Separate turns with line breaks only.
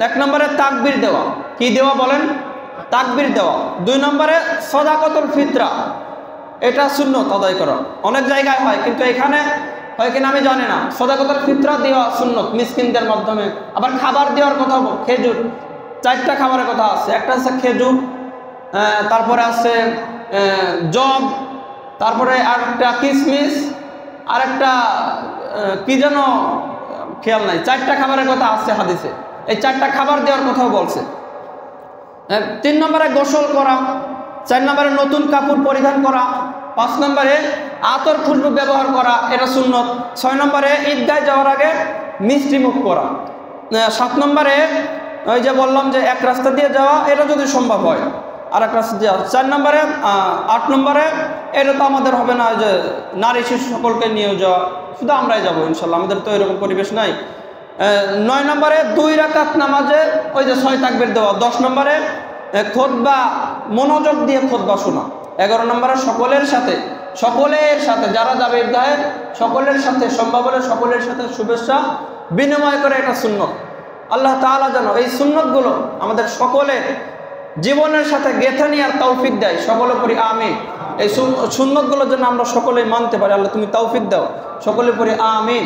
এক নম্বরে তাকবীর দেওয়া, কি দেওয়া বলেন? তাকবীর দেওয়া। 2 নম্বরে সাদাকাতুল ফিতরা, এটা সুন্নত আদায় করা। অনেক জায়গায় হয় কিন্তু এখানে হয় কিনা আমি জানি না। সাদাকাতুল ফিতরা দেওয়া সুন্নত মিসকিনদের মাধ্যমে। আবার খাবার দেওয়ার কথা, খেজুর, 4টা খাবারের কথা আছে। একটা আছে খেজুর, তারপরে আছে জব, তারপরে আরেকটা কিশমিশ, আরেকটা কি যেন খেয়াল নাই। 4টা খাবারের কথা আছে হাদিসে। এই 4টা খাবার দেওয়ার কথাও বলছে। 3 নম্বরে গোসল করা, 4 নম্বরে নতুন কাপড় পরিধান করা, 5 নম্বরে আতর খুশবু ব্যবহার করা, এটা সুন্নত। 6 নম্বরে ঈদগায় যাওয়ার আগে মিষ্টি মুখ করা। 7 নম্বরে ওই যে বললাম যে এক রাস্তা দিয়ে যাওয়া, এটা যদি সম্ভব হয় আর এক রাস্তা দিয়ে। 4 নম্বরে 8 নম্বরে এটা তো আমাদের হবে না যে নারী শিশু সকলকে নিয়ে যাওয়া, শুধু আমরাই যাবো ইনশাল্লাহ, আমাদের তো এরকম পরিবেশ নাই। 9 নম্বরে 2 রাকাত নামাজে ওই যে 6 তাকবীর দেওয়া। 10 নম্বরে খুতবা, মনোযোগ দিয়ে খুতবা শোনা। 11 নম্বরে সকলের সাথে যারা যাবে ঈদগাহে সকলের সাথে সম্ভব হলে সকলের সাথে শুভেচ্ছা বিনিময় করে, এটা সুন্নত। আল্লাহ তাআলা যেন এই সুন্নতগুলো আমাদের সকলের জীবনের সাথে গেঁথে নেওয়ার তৌফিক দেয়। সকলে পড়ি আমিন। এই সুন্নতগুলো যেন আমরা সকলেই মানতে পারি। আল্লাহ তুমি তৌফিক দাও, সকলে পড়ি আমিন।